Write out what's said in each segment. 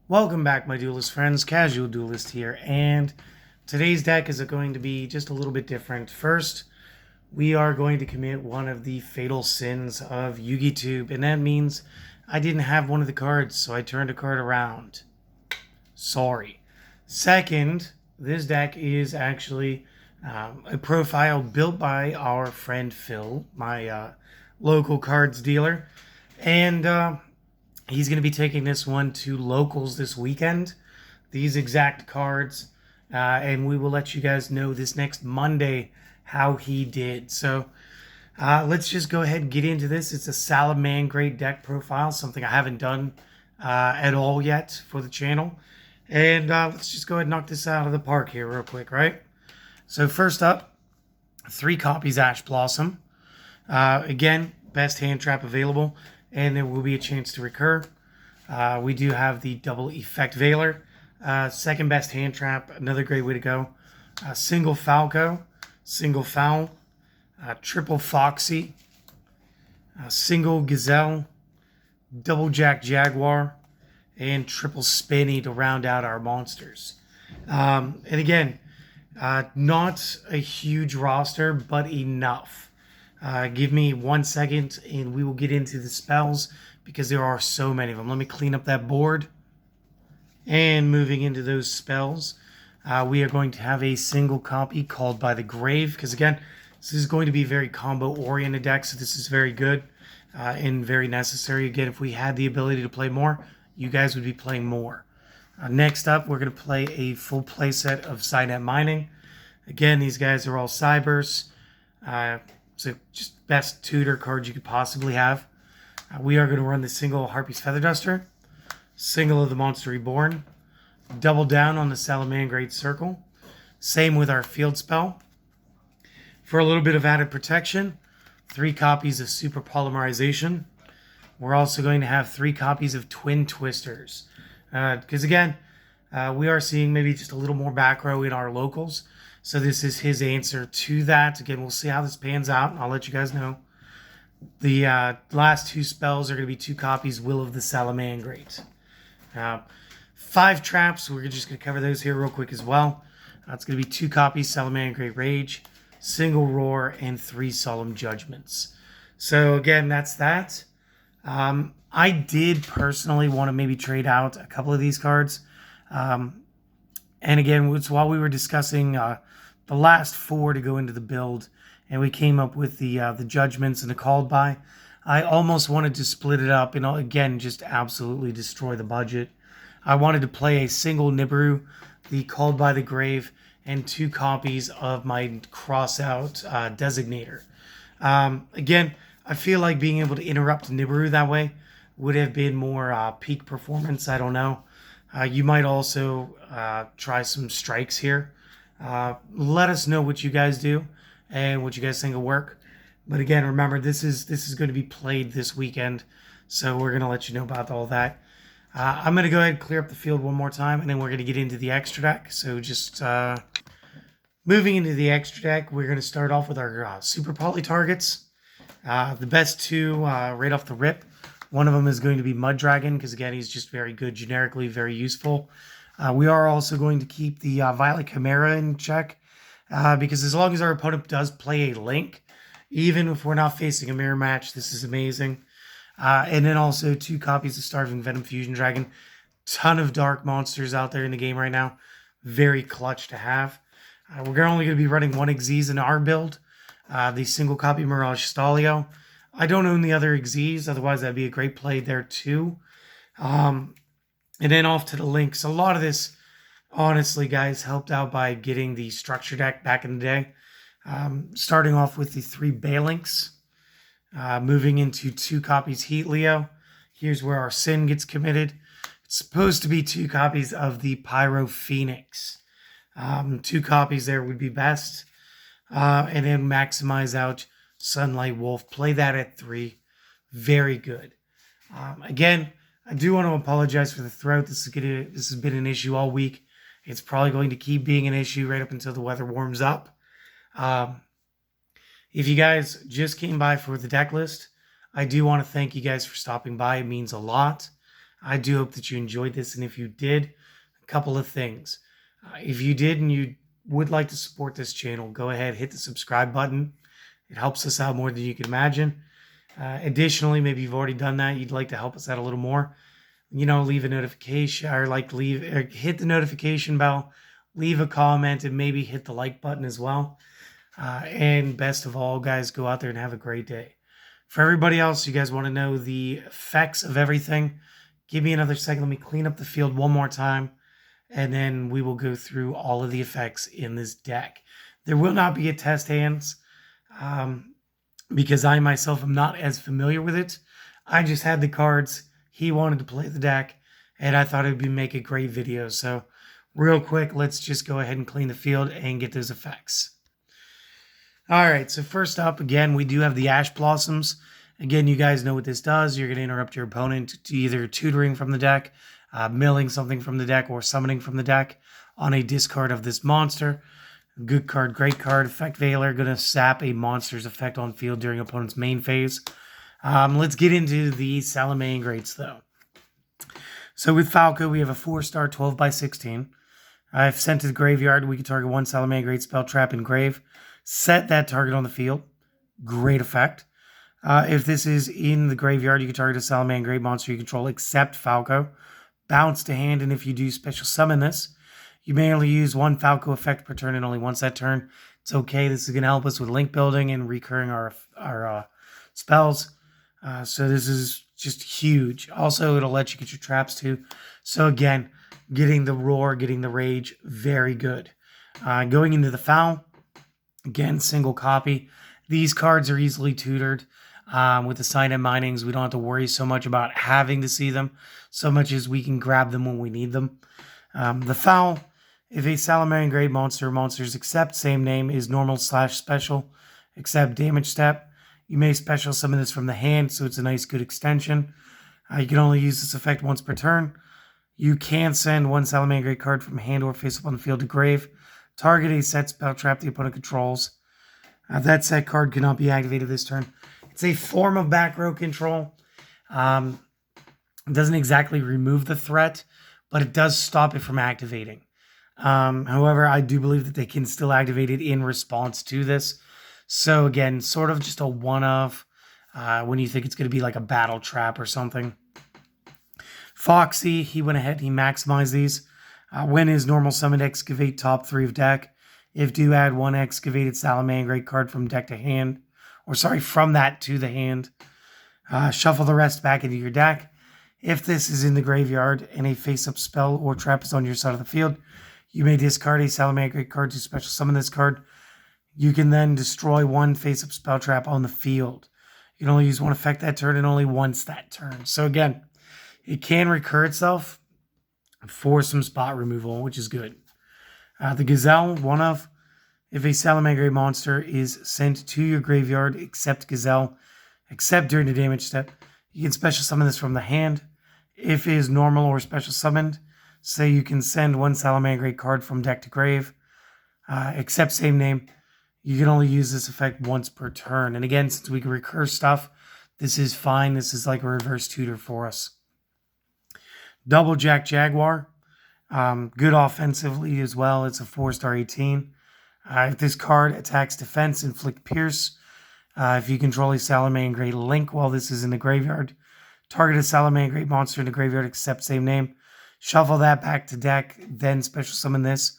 Welcome back, my duelist friends. Casual Duelist here, and today's deck is going to be just a little bit different. First, we are going to commit one of the fatal sins of YugiTube, and that means I didn't have one of the cards, so I turned a card around. Sorry. Second, this deck is actually a profile built by our friend Phil, my local cards dealer, and he's going to be taking this one to locals this weekend, these exact cards, and we will let you guys know this next Monday how he did. So let's just go ahead and get into this. It's a Salamangreat deck profile, something I haven't done at all yet for the channel. And let's just go ahead and knock this out of the park here real quick, right? So first up, 3 copies Ash Blossom. Again, best hand trap available, and there will be a chance to recur. We do have the double effect Veiler. Second best hand trap, another great way to go. Single Falco, single Foul, triple Foxy, single Gazelle, double Jaguar, and triple Spinny to round out our monsters. And again, not a huge roster, but enough. Give me 1 second and we will get into the spells because there are so many of them. Let me clean up that board. And moving into those spells, we are going to have a single copy called by the Grave, because again, this is going to be a very combo-oriented deck, so this is very good and very necessary. Again, if we had the ability to play more, you guys would be playing more. Next up, we're going to play a full playset of Cynet Mining. Again, these guys are all Cybers. So just best tutor cards you could possibly have. We are going to run the single Harpy's Feather Duster, single of the Monster Reborn, double down on the Salamangreat Circle. Same with our field spell. For a little bit of added protection, 3 copies of Super Polymerization. We're also going to have 3 copies of Twin Twisters. Because again, we are seeing maybe just a little more back row in our locals. So this is his answer to that. Again, we'll see how this pans out, and I'll let you guys know. The last 2 spells are going to be 2 copies Will of the Salamangreat. 5 traps. We're just going to cover those here real quick as well. It's going to be 2 copies Salamangreat Rage, single Roar, and 3 Solemn Judgments. So again, that's that. I did personally want to maybe trade out a couple of these cards. And again, it's while we were discussing the last 4 to go into the build, and we came up with the Judgments and the Called By. I almost wanted to split it up and, again, just absolutely destroy the budget. I wanted to play a single Nibiru, the Called By the Grave, and 2 copies of my Cross-Out Designator. Again, I feel like being able to interrupt Nibiru that way would have been more peak performance. I don't know. You might also try some strikes here. Let us know what you guys do and what you guys think will work. But again, remember, this is going to be played this weekend, so we're going to let you know about all that. I'm going to go ahead and clear up the field one more time, and then we're going to get into the extra deck. So just moving into the extra deck, we're going to start off with our Super Poly targets. The best 2 right off the rip. One of them is going to be Mud Dragon, because again, he's just very good, generically very useful. We are also going to keep the Violet Chimera in check, because as long as our opponent does play a Link, even if we're not facing a mirror match, this is amazing. And then also 2 copies of Starving Venom Fusion Dragon. Ton of dark monsters out there in the game right now. Very clutch to have. We're only going to be running 1 Xyz in our build. The single copy Mirage Stalio. I don't own the other Xyz, otherwise that'd be a great play there too. And then off to the links. A lot of this, honestly, guys, helped out by getting the structure deck back in the day. Starting off with the 3 Balinks. Moving into 2 copies Heat Leo. Here's where our Sin gets committed. It's supposed to be 2 copies of the Pyro Phoenix. 2 copies there would be best. And then maximize out Sunlight Wolf. Play that at 3. Very good. Again, I do want to apologize for the throat. This has been an issue all week. It's probably going to keep being an issue right up until the weather warms up. If you guys just came by for the deck list, I do want to thank you guys for stopping by. It means a lot. I do hope that you enjoyed this, and if you did, a couple of things. If you did and you would like to support this channel, go ahead, hit the subscribe button. It helps us out more than you can imagine. Additionally, maybe you've already done that, you'd like to help us out a little more, leave a notification, or hit the notification bell, leave a comment, and maybe hit the like button as well. And best of all, guys, go out there and have a great day. For everybody else, you guys want to know the effects of everything, give me another second. Let me clean up the field one more time, and then we will go through all of the effects in this deck. There will not be a test hands, because I myself am not as familiar with it. I just had the cards. He wanted to play the deck, and I thought it would make a great video. So real quick, let's just go ahead and clean the field and get those effects. All right, so first up, again, we do have the Ash Blossoms. Again, you guys know what this does. You're going to interrupt your opponent to either tutoring from the deck, milling something from the deck, or summoning from the deck on a discard of this monster. Good card, great card. Effect Veiler, going to sap a monster's effect on field during opponent's main phase. Let's get into the Salamangreats, though. So with Falco, we have a 4-star 12/16. If sent to the graveyard, we can target one Salamangreat spell trap in grave. Set that target on the field. Great effect. If this is in the graveyard, you can target a Salamangreat monster you control except Falco. Bounce to hand, and if you do special summon this, you may only use one Falco effect per turn and only once that turn. It's okay. This is going to help us with link building and recurring our spells. So this is just huge. Also, it'll let you get your traps too. So again, getting the roar, getting the rage, very good. Going into the foul, again, single copy. These cards are easily tutored. With the sign and minings, we don't have to worry so much about having to see them, so much as we can grab them when we need them. The foul, if a Salamangreat monsters except same name is normal/special, except damage step, you may special summon this from the hand, so it's a nice good extension. You can only use this effect once per turn. You can send one Salamangreat card from hand or face up on the field to grave. Target a set spell trap the opponent controls. That set card cannot be activated this turn. It's a form of back row control. It doesn't exactly remove the threat, but it does stop it from activating. However, I do believe that they can still activate it in response to this. So again, sort of just a one-off when you think it's going to be like a battle trap or something. Foxy, he went ahead, he maximized these. When is normal summoned, excavate top 3 of deck. If do, add one excavated Salamangreat card from deck to hand. Or sorry, from that to the hand. Shuffle the rest back into your deck. If this is in the graveyard and a face-up spell or trap is on your side of the field, you may discard a Salamangreat card to special summon this card. You can then destroy one face-up spell trap on the field. You can only use one effect that turn and only once that turn. So again, it can recur itself for some spot removal, which is good. The Gazelle, one of. If a Salamangreat monster is sent to your graveyard, except Gazelle, except during the damage step, you can special summon this from the hand. If it is normal or special summoned, say you can send one Salamangreat card from deck to grave, except same name, you can only use this effect once per turn. And again, since we can recur stuff, this is fine. This is like a reverse tutor for us. Double Jaguar, good offensively as well. It's a 4-star 18. If this card attacks defense, inflict pierce. If you control a Salamangreat link while this is in the graveyard, target a Salamangreat monster in the graveyard except same name. Shuffle that back to deck, then special summon this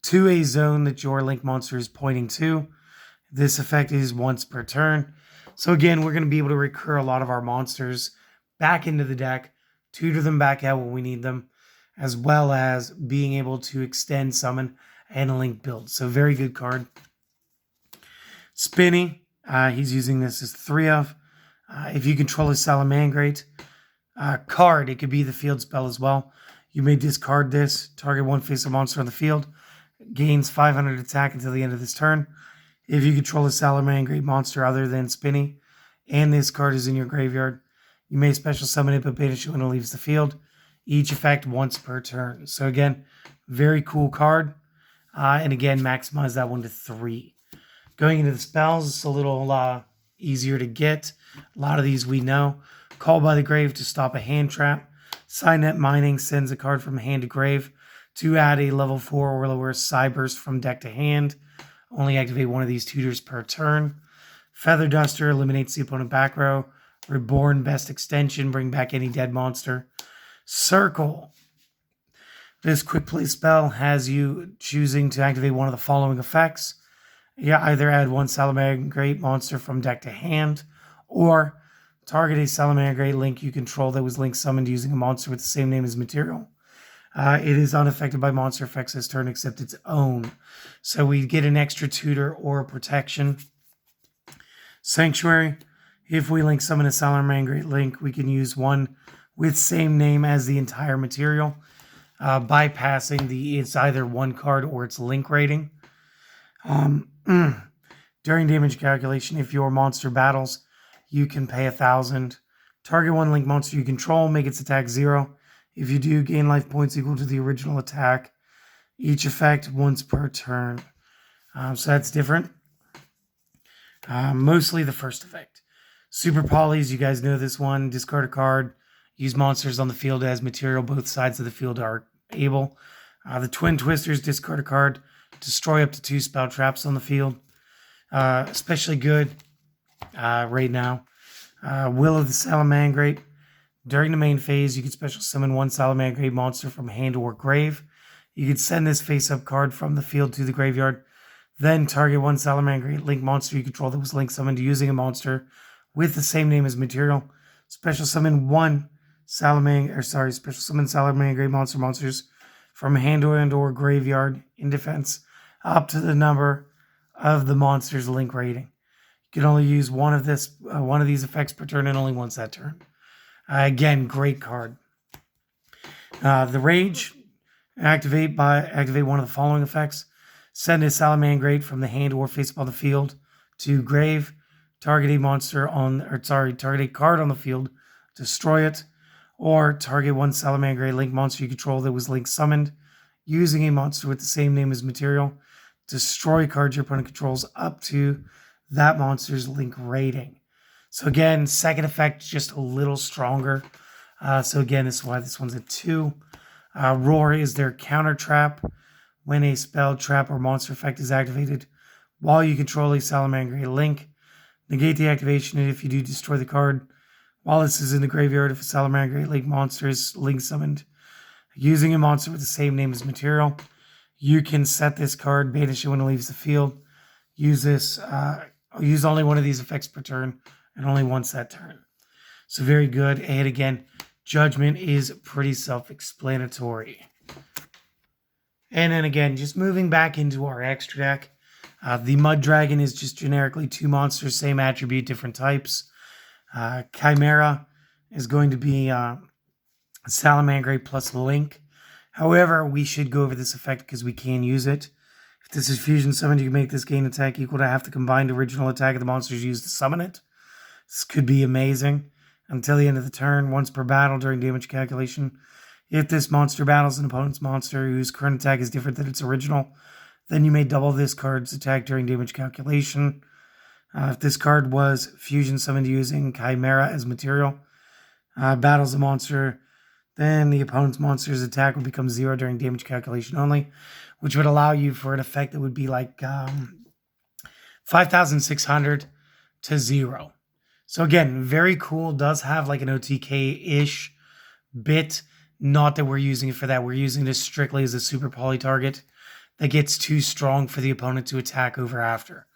to a zone that your link monster is pointing to. This effect is once per turn. So again, we're going to be able to recur a lot of our monsters back into the deck, tutor them back out when we need them, as well as being able to extend, summon, and link build. So very good card. Spinny, he's using this as 3 of. If you control a Salamangreat card, it could be the field spell as well. You may discard this, target one face-up monster on the field, gains 500 attack until the end of this turn. If you control a Salamangreat monster other than Spinny, and this card is in your graveyard, you may special summon it but banish it when it leaves the field. Each effect once per turn. So again, very cool card. And again, maximize that one to 3. Going into the spells, it's a little easier to get. A lot of these we know. Call by the Grave to stop a hand trap. Signet Mining sends a card from hand to grave to add a level 4 or lower Cyburst from deck to hand. Only activate one of these tutors per turn. Feather Duster eliminates the opponent back row. Reborn Best Extension, bring back any dead monster. Circle. This quick play spell has you choosing to activate one of the following effects. Either add one Salamangreat monster from deck to hand, or target a Salamangreat link you control that was link summoned using a monster with the same name as material. It is unaffected by monster effects this turn except its own. So we get an extra tutor or protection. Sanctuary. If we link summon a Salamangreat link, we can use one with same name as the entire material, bypassing it's either one card or its link rating. During damage calculation, if your monster battles, you can pay 1,000. Target one link monster you control, make its attack 0. If you do, gain life points equal to the original attack. Each effect once per turn. So that's different. Mostly the first effect. Super Polys, you guys know this one. Discard a card. Use monsters on the field as material. Both sides of the field are able. The Twin Twisters, discard a card. Destroy up to 2 spell traps on the field. Especially good right now. Will of the Salamangreat. During the main phase, you can special summon one Salamangreat monster from hand or grave. You can send this face-up card from the field to the graveyard. Then target one Salamangreat link monster you control that was link summoned using a monster with the same name as material. Special summon Salamangreat monsters from hand or graveyard in defense up to the number of the monster's link rating. You can only use one of these effects per turn and only once that turn. Again, great card. The Rage, activate one of the following effects. Send a Salamangreat from the hand or face up on the field to grave. Target a card on the field. Destroy it. Or target one Salamangreat link monster you control that was link summoned using a monster with the same name as material. Destroy cards your opponent controls up to that monster's link rating. So again, second effect just a little stronger. So again, this is why this one's a 2. Roar is their counter trap. When a spell, trap, or monster effect is activated while you control a Salamangreat link, negate the activation, and if you do, destroy the card. While this is in the graveyard, if a Salamangreat link monster is link summoned using a monster with the same name as material, you can set this card, banish it when it leaves the field. Use only one of these effects per turn, and only once that turn. So very good. And again, Judgment is pretty self-explanatory. And then again, just moving back into our extra deck, the Mud Dragon is just generically 2 monsters, same attribute, different types. Chimera is going to be Salamangreat plus Link. However, we should go over this effect because we can use it. If this is fusion summoned, you can make this gain attack equal to half the combined original attack of the monsters used to summon it. This could be amazing. Until the end of the turn, once per battle during damage calculation. If this monster battles an opponent's monster whose current attack is different than its original, then you may double this card's attack during damage calculation. If this card was fusion summoned using Chimera as material, battles a monster, then the opponent's monster's attack will become 0 during damage calculation only, which would allow you for an effect that would be like 5,600 to 0. So again, very cool. Does have like an OTK-ish bit. Not that we're using it for that. We're using this strictly as a super poly target that gets too strong for the opponent to attack over after.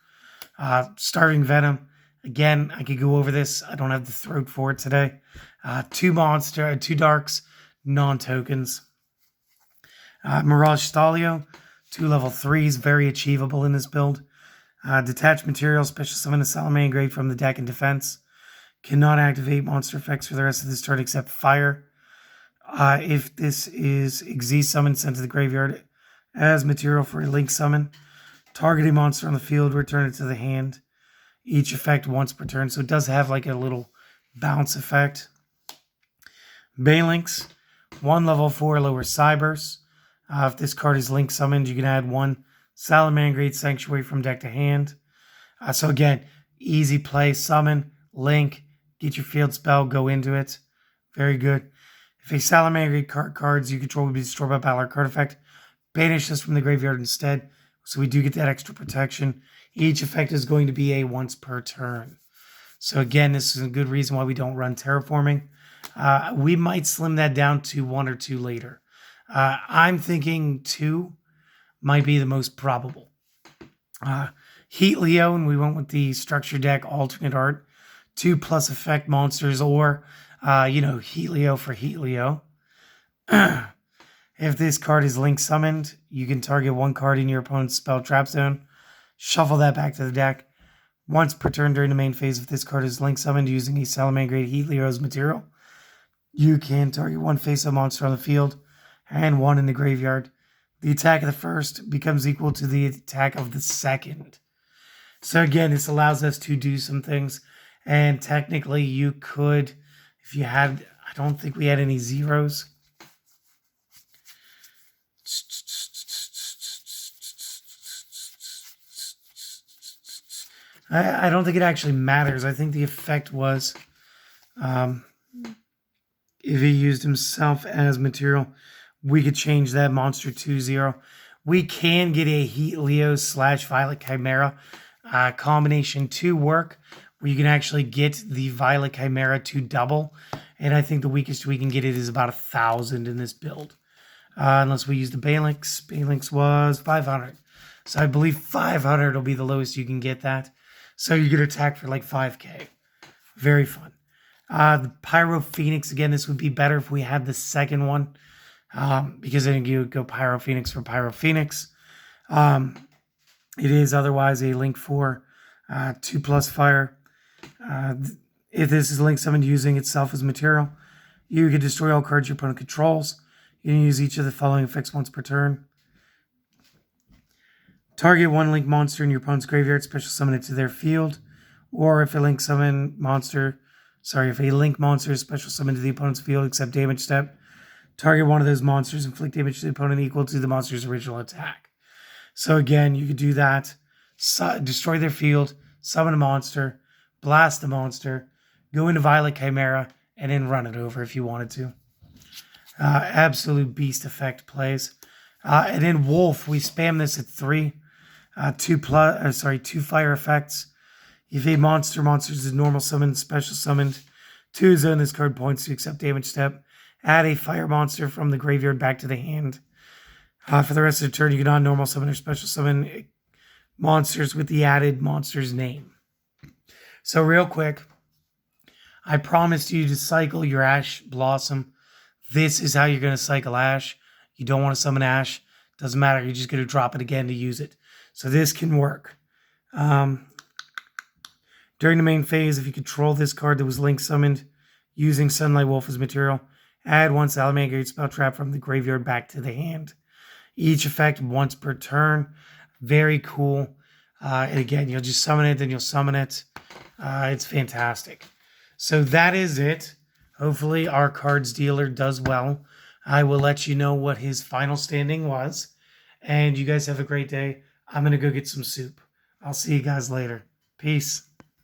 Starving Venom. Again, I could go over this. I don't have the throat for it today. 2 darks, non-tokens. Mirage Stalio, 2 level 3s, very achievable in this build. Detached Material, special summon a Salamangreat from the deck in defense. Cannot activate monster effects for the rest of this turn except fire. If this is Xyz summon sent to the graveyard as material for a link summon, target a monster on the field, return it to the hand. Each effect once per turn, so it does have like a little bounce effect. Balinx, 1 level 4 lower Cyburst. If this card is link summoned, you can add 1 Salamangreat Sanctuary from deck to hand. So again, easy play, summon, link, get your field spell, go into it. Very good. If a Salamangreat cards you control will be destroyed by battle or card effect, banish this from the graveyard instead. So we do get that extra protection. Each effect is going to be a once per turn. So again, this is a good reason why we don't run terraforming. We might slim that down to 1 or 2 later. I'm thinking 2 might be the most probable. Heat Leo, and we went with the structure deck alternate art. 2+ effect monsters, or Heat Leo for Heat Leo. If this card is link summoned, you can target 1 card in your opponent's spell trap zone. Shuffle that back to the deck. Once per turn during the main phase, if this card is link summoned using a Salamangreat Heat Leo's material, you can target 1 face-up monster on the field and 1 in the graveyard. The attack of the first becomes equal to the attack of the second. So again, this allows us to do some things. And technically, you could, if you had, I don't think we had any zeros. I don't think it actually matters. I think the effect was if he used himself as material, we could change that monster to 0. We can get a Heat Leo / Violet Chimera combination to work, where you can actually get the Violet Chimera to double. And I think the weakest we can get it is about 1,000 in this build. Unless we use the Balinx. Balinx was 500. So I believe 500 will be the lowest you can get that. So you get attack for like 5k. Very fun. The Pyro Phoenix, again, this would be better if we had the second one. Because then you would go Pyro Phoenix for Pyro Phoenix. It is otherwise a link for 2+ fire. If this is link summoned using itself as material, you can destroy all cards your opponent controls. You can use each of the following effects once per turn. Target 1 link monster in your opponent's graveyard, special summon it to their field. Or if a link monster is special summoned to the opponent's field except damage step, target 1 of those monsters, inflict damage to the opponent equal to the monster's original attack. So again, you could do that. Destroy their field, summon a monster, blast a monster, go into Violet Chimera, and then run it over if you wanted to. Absolute beast effect plays. And then Wolf, we spam this at 3. 2 fire effects. If a monster is normal summoned, special summoned, 2 zone this card points to accept damage step. Add a fire monster from the graveyard back to the hand. For the rest of the turn, you can non-normal summon or special summon monsters with the added monster's name. So real quick, I promised you to cycle your Ash Blossom. This is how you're going to cycle Ash. You don't want to summon Ash. Doesn't matter. You're just going to drop it again to use it. So this can work. During the main phase, if you control this card that was link summoned using Sunlight Wolf as material, add 1 Salamangreat spell trap from the graveyard back to the hand. Each effect once per turn. Very cool. And again, you'll just summon it, then you'll summon it. It's fantastic. So that is it. Hopefully our cards dealer does well. I will let you know what his final standing was. And you guys have a great day. I'm going to go get some soup. I'll see you guys later. Peace.